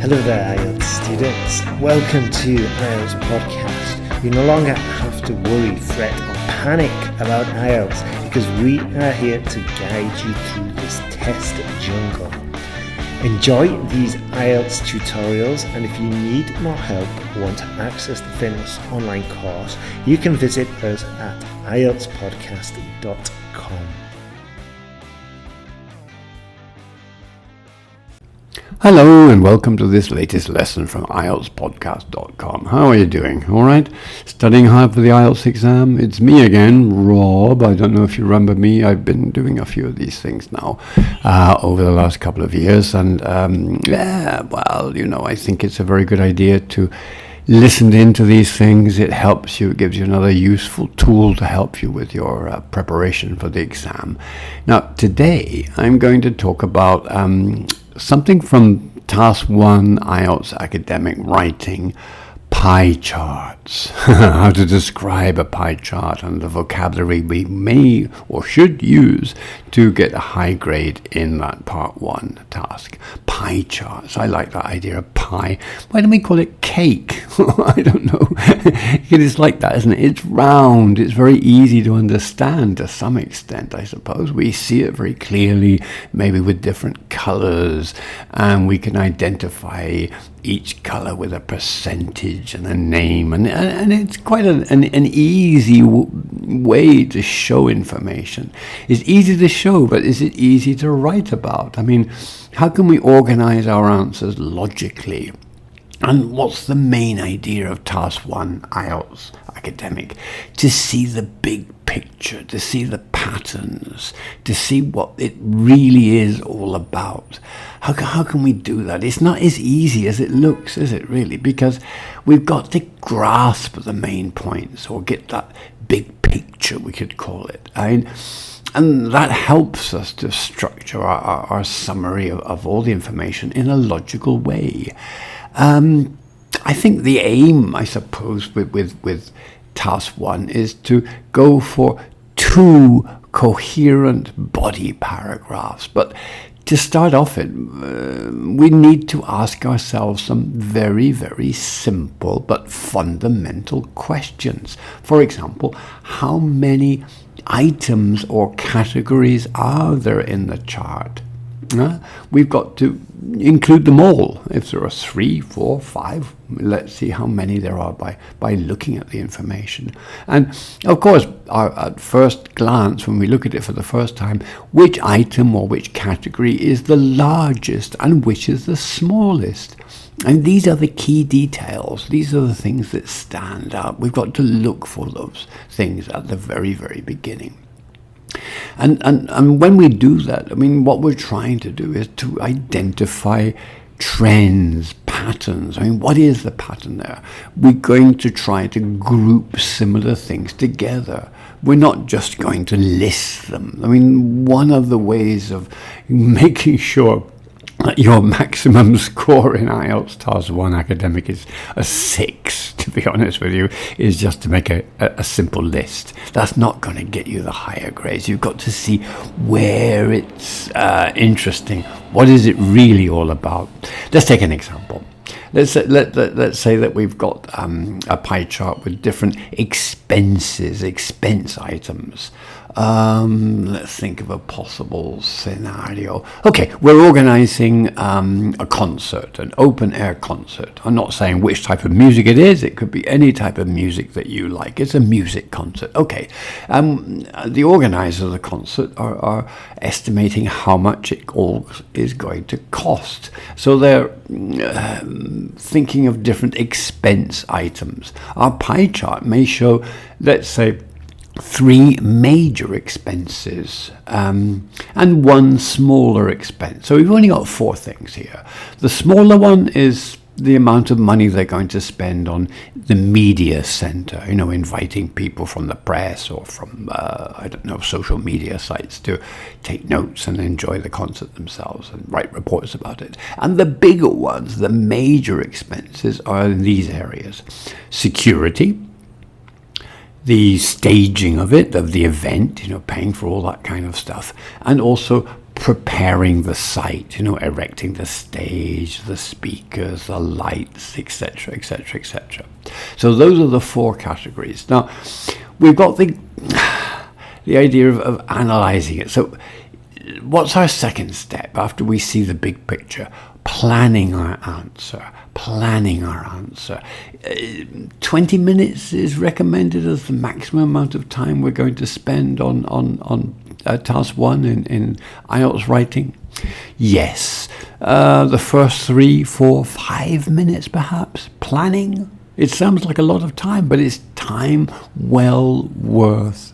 Hello there, IELTS students. Welcome to IELTS Podcast. You no longer have to worry, fret or panic about IELTS because we are here to guide you through this test jungle. Enjoy these IELTS tutorials, and if you need more help or want to access the famous online course, you can visit us at IELTSPodcast.com. Hello and welcome to this latest lesson from IELTSPodcast.com. How are you doing? All right? Studying hard for the IELTS exam? It's me again, Rob. I don't know if you remember me. I've been doing a few of these things now over the last couple of years. And I think it's a very good idea to listen into these things. It helps you, it gives you another useful tool to help you with your preparation for the exam. Now, today I'm going to talk about something from Task 1 IELTS Academic Writing, pie charts. How to describe a pie chart and the vocabulary we may or should use to get a high grade in that Part 1 task. Pie charts. I like that idea of pie. Why don't we call it cake? I don't know. It is like that, isn't it? It's round. It's very easy to understand to some extent, I suppose. We see it very clearly, maybe with different colors, and we can identify each color with a percentage and a name, and it's quite an easy way to show information. It's easy to show, but is it easy to write about? I mean, how can we organize our answers logically? And what's the main idea of Task 1 IELTS Academic? To see the big picture, to see the patterns, to see what it really is all about. How can we do that? It's not as easy as it looks, is it really? Because we've got to grasp the main points or get that big picture, we could call it. And that helps us to structure our summary of all the information in a logical way. I think the aim, I suppose, with Task 1 is to go for 2 coherent body paragraphs. But to start off we need to ask ourselves some very, very simple but fundamental questions. For example, how many items or categories are there in the chart? We've got to include them all. If there are 3, 4, 5, let's see how many there are by looking at the information. And of course, at first glance, when we look at it for the first time, which item or which category is the largest and which is the smallest? And these are the key details. These are the things that stand out. We've got to look for those things at the very, very beginning. And when we do that, I mean, what we're trying to do is to identify trends, patterns. I mean, what is the pattern there? We're going to try to group similar things together. We're not just going to list them. I mean, one of the ways of making sure that your maximum score in IELTS Task 1 Academic is a 6, to be honest with you, is just to make a simple list. That's not going to get you the higher grades. You've got to see where it's interesting. What is it really all about? Let's take an example. Let's say that we've got a pie chart with different expense items. Let's think of a possible scenario. Okay, we're organizing a concert, an open-air concert. I'm not saying which type of music it is. It could be any type of music that you like. It's a music concert. Okay, the organizers of the concert are estimating how much it all is going to cost. So they're thinking of different expense items. Our pie chart may show, let's say, 3 major expenses and 1 smaller expense. So we've only got 4 things here. The smaller one is the amount of money they're going to spend on the media center, inviting people from the press or from, social media sites to take notes and enjoy the concert themselves and write reports about it. And the bigger ones, the major expenses, are in these areas: security, the staging of the event, paying for all that kind of stuff, and also preparing the site, erecting the stage, the speakers, the lights, etc., etc., etc. So those are the 4 categories. Now, we've got the idea of analyzing it. So what's our second step after we see the big picture? Planning our answer. 20 minutes is recommended as the maximum amount of time we're going to spend on task 1 in IELTS writing. Yes. The first 3, 4, 5 minutes perhaps. Planning. It sounds like a lot of time, but it's time well worth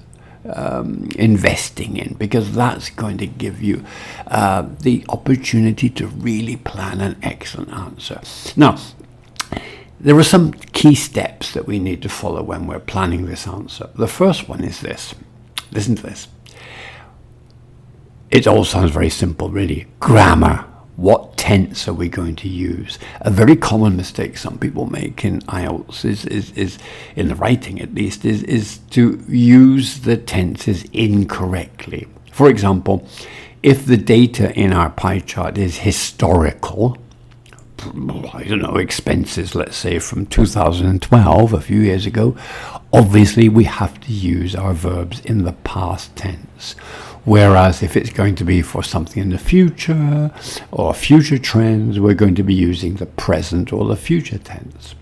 investing in, because that's going to give you the opportunity to really plan an excellent answer. Now, there are some key steps that we need to follow when we're planning this answer. The first one is this. Listen to this. It all sounds very simple, really. Grammar. What tense are we going to use? A very common mistake some people make in IELTS is in the writing at least, is to use the tenses incorrectly. For example, if the data in our pie chart is historical, expenses, let's say from 2012, a few years ago, obviously we have to use our verbs in the past tense. Whereas if it's going to be for something in the future or future trends, we're going to be using the present or the future tense.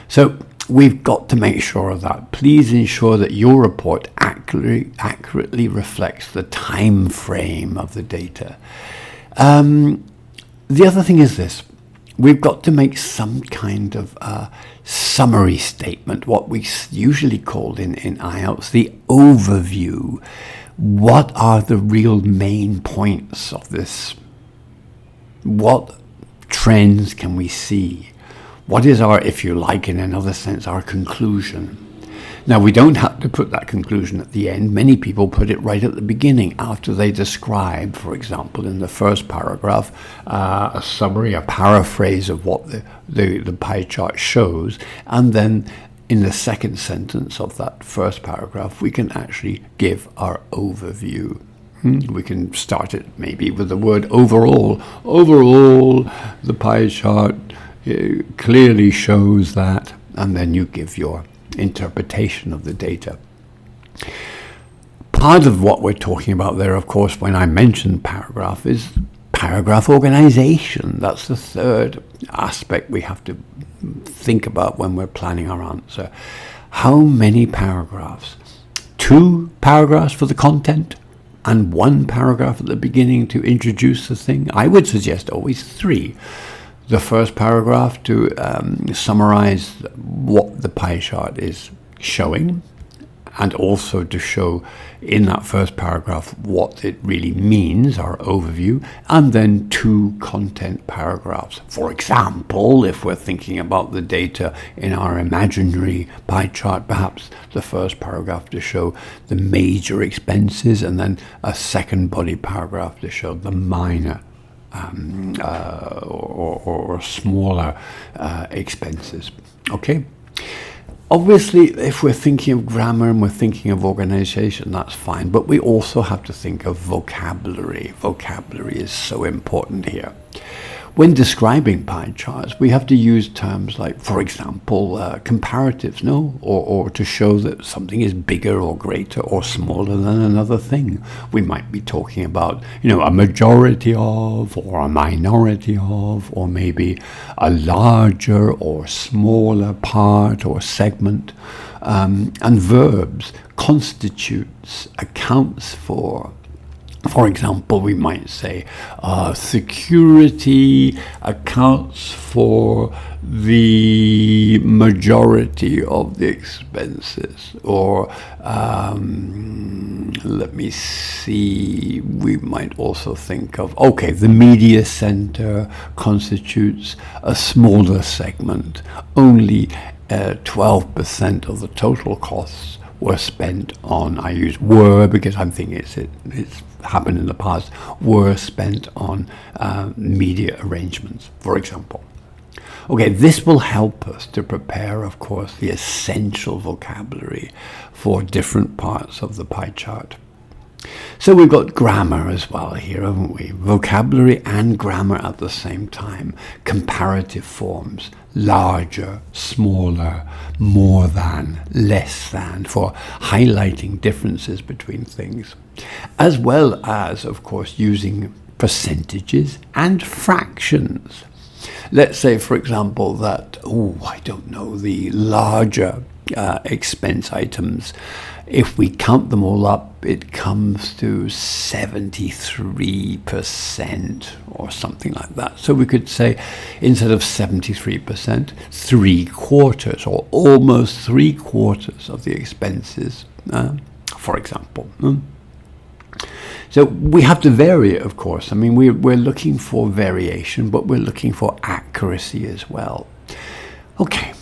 So we've got to make sure of that. Please ensure that your report accurately reflects the time frame of the data. The other thing is this. We've got to make some kind of summary statement, what we usually call in IELTS the overview. What are the real main points of this? What trends can we see? What is our, if you like, in another sense, our conclusion? Now, we don't have to put that conclusion at the end. Many people put it right at the beginning after they describe, for example, in the first paragraph, a summary, a paraphrase of what the pie chart shows. And then in the second sentence of that first paragraph, we can actually give our overview. We can start it maybe with the word overall. Overall, the pie chart clearly shows that, and then you give your interpretation of the data. Part of what we're talking about there, of course, when I mention paragraph, is paragraph organization. That's the third aspect we have to think about when we're planning our answer. How many paragraphs? 2 paragraphs for the content and 1 paragraph at the beginning to introduce the thing? I would suggest always 3. The first paragraph to summarize what the pie chart is showing, and also to show in that first paragraph what it really means, our overview, and then 2 content paragraphs. For example, if we're thinking about the data in our imaginary pie chart, perhaps the first paragraph to show the major expenses, and then a second body paragraph to show the minor or smaller expenses. Okay? Obviously, if we're thinking of grammar and we're thinking of organization, that's fine. But we also have to think of vocabulary. Vocabulary is so important here. When describing pie charts, we have to use terms like, for example, comparatives, or to show that something is bigger or greater or smaller than another thing. We might be talking about, a majority of, or a minority of, or maybe a larger or smaller part or segment. And verbs, constitutes, accounts for. For example, we might say security accounts for the majority of the expenses. Or let me see, we might also think of, the media center constitutes a smaller segment. Only 12% of the total costs were spent on, I use were because I'm thinking it's happened in the past, were spent on media arrangements, for example. Okay, this will help us to prepare, of course, the essential vocabulary for different parts of the pie chart. So we've got grammar as well here, haven't we? Vocabulary and grammar at the same time. Comparative forms, larger, smaller, more than, less than, for highlighting differences between things. As well as, of course, using percentages and fractions. Let's say, for example, that, the larger expense items, if we count them all up, it comes to 73% or something like that. So we could say, instead of 73%, 3/4 or almost 3/4 of the expenses, for example. So we have to vary it, of course. I mean, we're looking for variation, but we're looking for accuracy as well. Okay.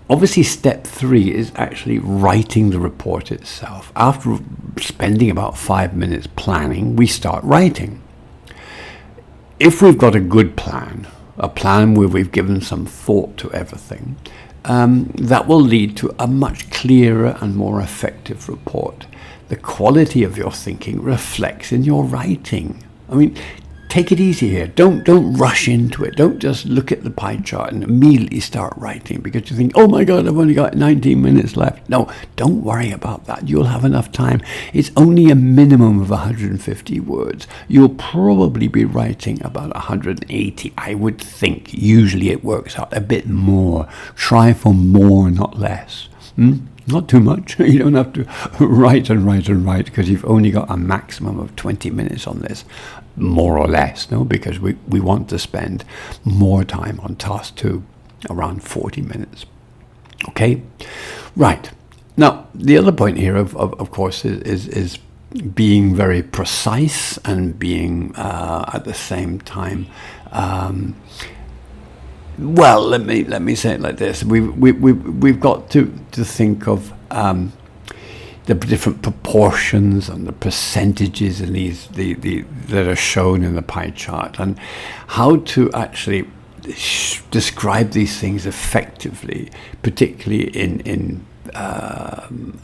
Obviously, step 3 is actually writing the report itself. After spending about 5 minutes planning, we start writing. If we've got a good plan, a plan where we've given some thought to everything, that will lead to a much clearer and more effective report. The quality of your thinking reflects in your writing. I mean, take it easy here. Don't rush into it. Don't just look at the pie chart and immediately start writing because you think, oh my God, I've only got 19 minutes left. No, don't worry about that. You'll have enough time. It's only a minimum of 150 words. You'll probably be writing about 180, I would think. Usually it works out a bit more. Try for more, not less. Not too much. You don't have to write because you've only got a maximum of 20 minutes on this, more or less, no? Because we want to spend more time on task 2, around 40 minutes. Okay? Right. Now, the other point here, of course, is being very precise and being at the same time well, let me say it like this: we've got to think of the different proportions and the percentages in these that are shown in the pie chart, and how to actually describe these things effectively, particularly in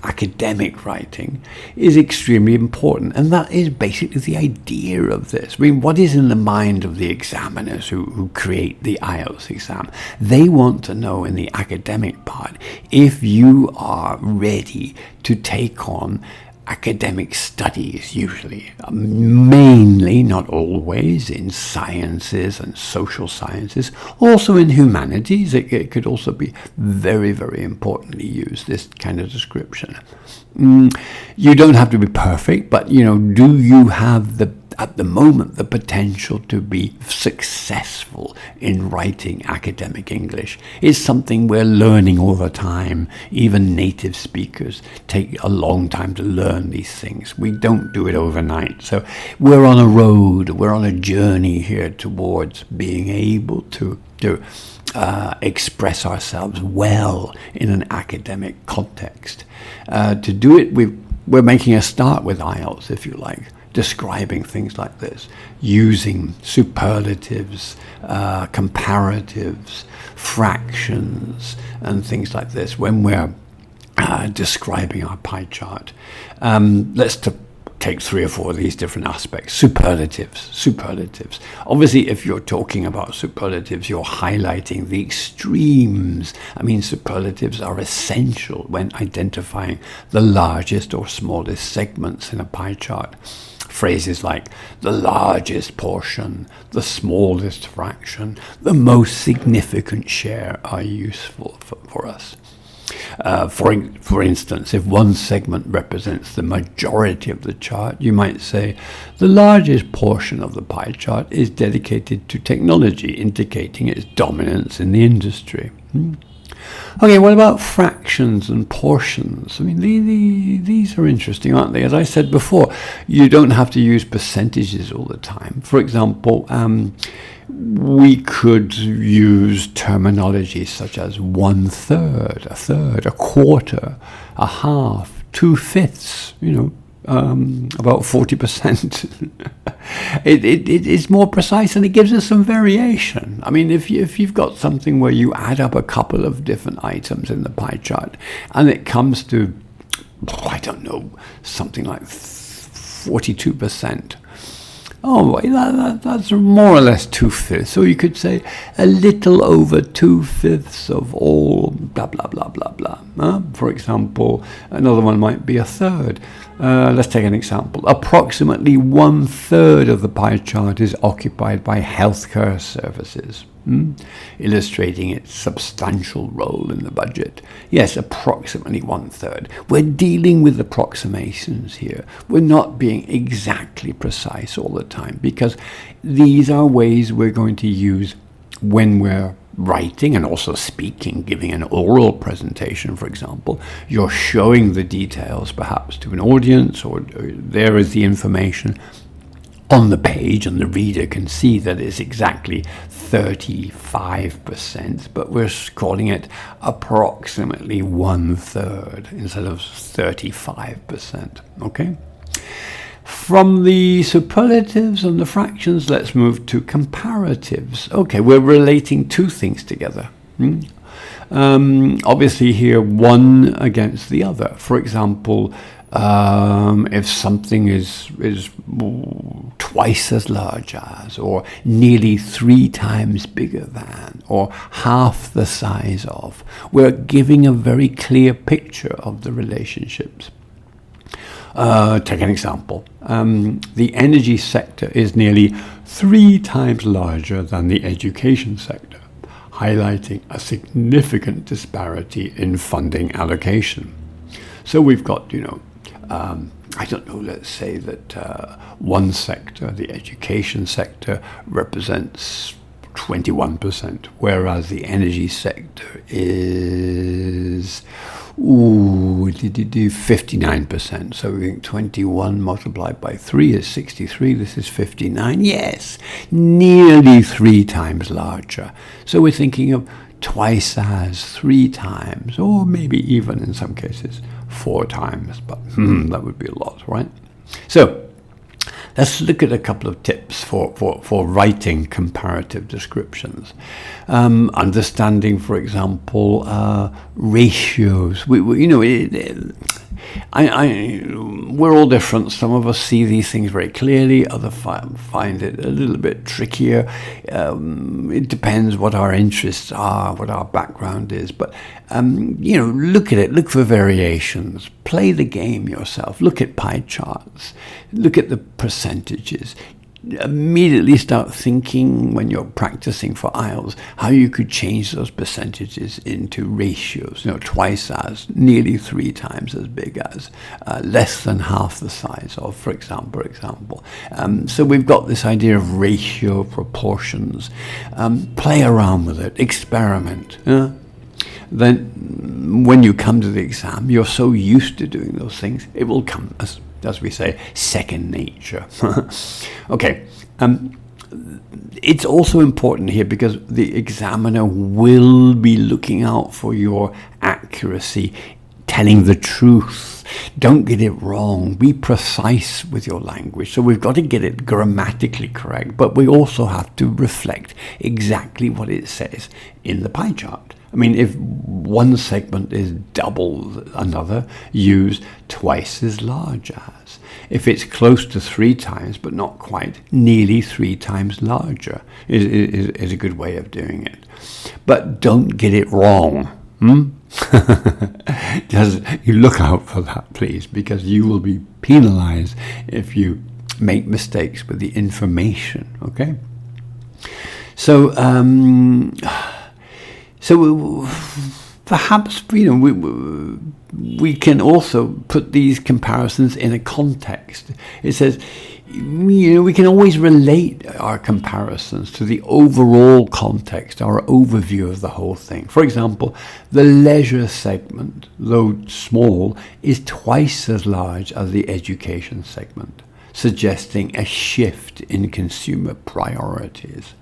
academic writing, is extremely important. And that is basically the idea of this. I mean, what is in the mind of the examiners who create the IELTS exam? They want to know in the academic part if you are ready to take on academic studies, usually, mainly, not always, in sciences and social sciences, also in humanities. It could also be very, very importantly used, this kind of description. You don't have to be perfect, but, do you have at the moment the potential to be successful in writing academic English? Is something we're learning all the time. Even native speakers take a long time to learn these things. We don't do it overnight. So we're on a road, we're on a journey here towards being able to express ourselves well in an academic context. To do it, we're making a start with IELTS, if you like, describing things like this, using superlatives, comparatives, fractions, and things like this when we're describing our pie chart. Let's take 3 or 4 of these different aspects. Superlatives. Obviously, if you're talking about superlatives, you're highlighting the extremes. I mean, superlatives are essential when identifying the largest or smallest segments in a pie chart. Phrases like the largest portion, the smallest fraction, the most significant share are useful for us. For instance, if one segment represents the majority of the chart, you might say the largest portion of the pie chart is dedicated to technology, indicating its dominance in the industry. Okay, what about fractions and portions? I mean, these are interesting, aren't they? As I said before, you don't have to use percentages all the time. For example, we could use terminology such as 1/3, a third, a quarter, a half, 2/5, about 40%. It's more precise, and it gives us some variation. I mean, if you've got something where you add up a couple of different items in the pie chart, and it comes to, something like 42%. Oh, that's more or less 2/5. So you could say a little over 2/5 of all blah, blah, blah, blah, blah. For example, another one might be a third. Let's take an example. Approximately 1/3 of the pie chart is occupied by healthcare services, illustrating its substantial role in the budget. Yes, approximately 1/3. We're dealing with approximations here. We're not being exactly precise all the time, because these are ways we're going to use when we're writing and also speaking, giving an oral presentation, for example. You're showing the details perhaps to an audience, or there is the information on the page, and the reader can see that it's exactly 35%, but we're calling it approximately 1/3 instead of 35%. Okay? From the superlatives and the fractions, let's move to comparatives. Okay, we're relating two things together. Obviously here, one against the other. For example, if something is twice as large as, or nearly 3 times bigger than, or half the size of, we're giving a very clear picture of the relationships. Take an example. The energy sector is nearly 3 times larger than the education sector, highlighting a significant disparity in funding allocation. So we've got, I don't know, let's say that one sector, the education sector, represents 21%, whereas the energy sector is 59%. So we think 21 multiplied by 3 is 63. This is 59. Yes, nearly 3 times larger. So we're thinking of twice as, 3 times, or maybe even in some cases 4 times. But that would be a lot, right? So let's look at a couple of tips for writing comparative descriptions. Understanding, for example, ratios. We're all different. Some of us see these things very clearly. Others find it a little bit trickier. It depends what our interests are, what our background is. But, look at it. Look for variations. Play the game yourself. Look at pie charts. Look at the percentages. Immediately start thinking, when you're practicing for IELTS, how you could change those percentages into ratios. Twice as, nearly 3 times as big as, less than half the size of, for example. So we've got this idea of ratio, proportions. Play around with it, experiment. Then when you come to the exam, you're so used to doing those things, it will come as we say, second nature. Okay. It's also important here because the examiner will be looking out for your accuracy, telling the truth. Don't get it wrong. Be precise with your language. So we've got to get it grammatically correct, but we also have to reflect exactly what it says in the pie chart. I mean, if one segment is double another, use twice as large as. If it's close to 3 times, but not quite, nearly 3 times larger is a good way of doing it. But don't get it wrong. You look out for that, please, because you will be penalized if you make mistakes with the information, okay? So perhaps, we can also put these comparisons in a context. It says, we can always relate our comparisons to the overall context, our overview of the whole thing. For example, the leisure segment, though small, is twice as large as the education segment, suggesting a shift in consumer priorities.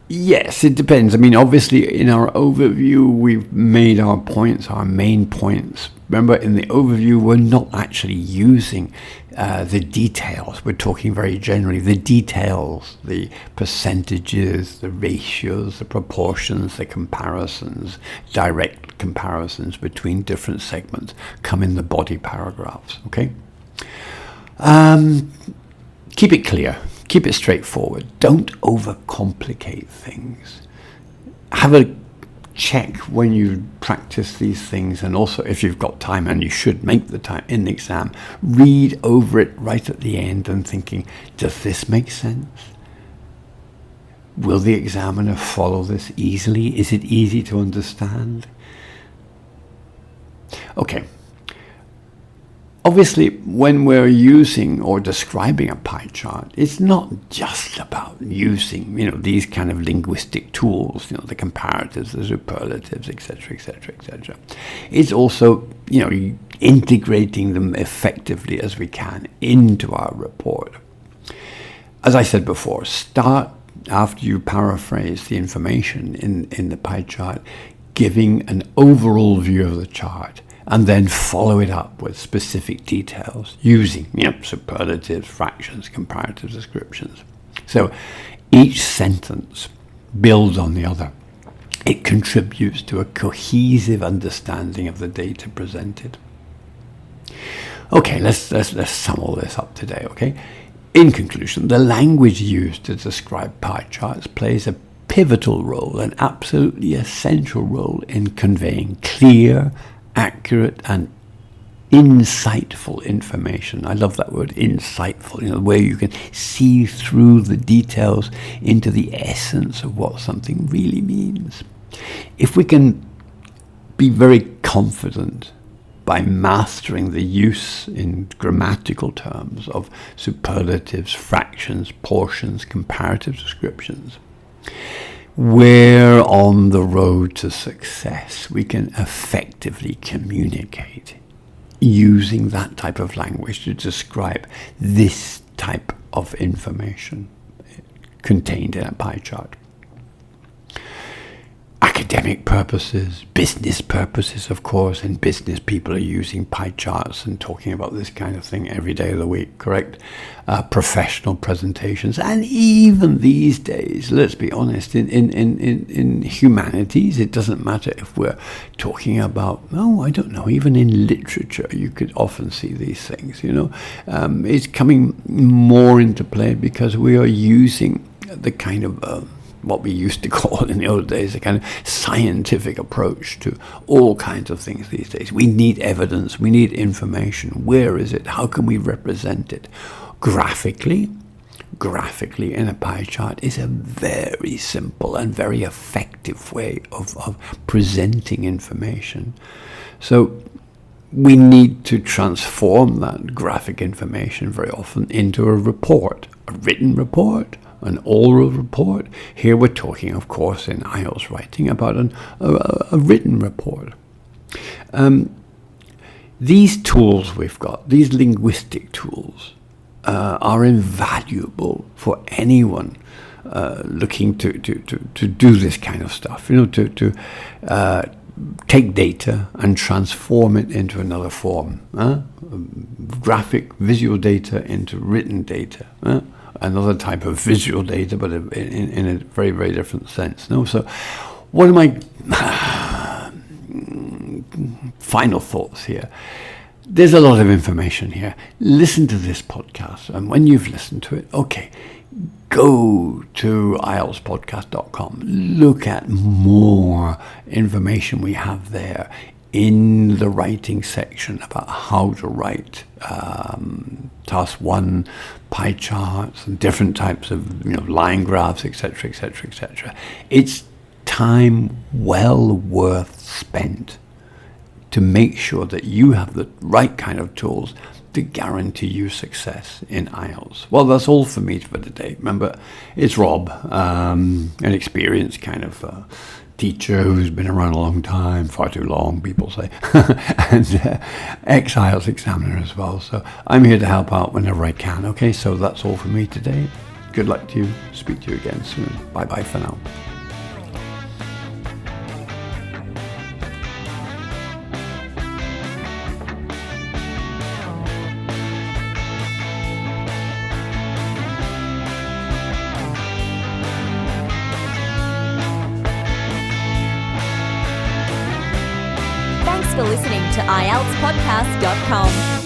Yes, it depends. I mean, obviously, in our overview, we've made our points, our main points. Remember, in the overview, we're not actually using the details. We're talking very generally. The details, the percentages, the ratios, the proportions, the comparisons, direct comparisons between different segments come in the body paragraphs, okay? Keep it clear. Keep it straightforward. Don't overcomplicate things. Have a check when you practice these things, and also if you've got time, and you should make the time in the exam, read over it right at the end and thinking, does this make sense? Will the examiner follow this easily? Is it easy to understand? Okay. Obviously, when we're using or describing a pie chart, it's not just about using, these kind of linguistic tools, the comparatives, the superlatives, etc., etc., etc. It's also, integrating them effectively as we can into our report. As I said before, start after you paraphrase the information in the pie chart, giving an overall view of the chart, and then follow it up with specific details using superlatives, fractions, comparatives, descriptions. So each sentence builds on the other. It contributes to a cohesive understanding of the data presented. Okay, let's sum all this up today, okay? In conclusion, the language used to describe pie charts plays a pivotal role, an absolutely essential role in conveying clear, accurate and insightful information. I love that word, insightful, where you can see through the details into the essence of what something really means. If we can be very confident by mastering the use in grammatical terms of superlatives, fractions, portions, comparative descriptions, we're on the road to success. We can effectively communicate using that type of language to describe this type of information contained in a pie chart. Academic purposes, business purposes, of course, and business people are using pie charts and talking about this kind of thing every day of the week, correct? Professional presentations, and even these days, let's be honest, in humanities, it doesn't matter if we're talking about, even in literature, you could often see these things, It's coming more into play because we are using the kind of what we used to call in the old days a kind of scientific approach to all kinds of things these days. We need evidence, we need information. Where is it? How can we represent it? Graphically in a pie chart is a very simple and very effective way of presenting information. So we need to transform that graphic information very often into a report, a written report, an oral report. Here we're talking, of course, in IELTS writing about a written report. These tools we've got, these linguistic tools, are invaluable for anyone looking to do this kind of stuff. To take data and transform it into another form. Graphic, visual data into written data. Another type of visual data, but in a very, very different sense. So one of my final thoughts here, there's a lot of information here. Listen to this podcast, and when you've listened to it, go to IELTSPodcast.com. Look at more information we have there in the writing section about how to write task 1, pie charts, and different types of line graphs, etc., etc., etc. It's time well worth spent to make sure that you have the right kind of tools to guarantee you success in IELTS. Well, that's all for me for today. Remember, it's Rob, an experienced kind of teacher who's been around a long time, far too long, people say, and ex-IELTS examiner as well. So I'm here to help out whenever I can. Okay, so that's all for me today. good luck to you. Speak to you again soon. Bye-bye for now. Thanks for listening to IELTSPodcast.com.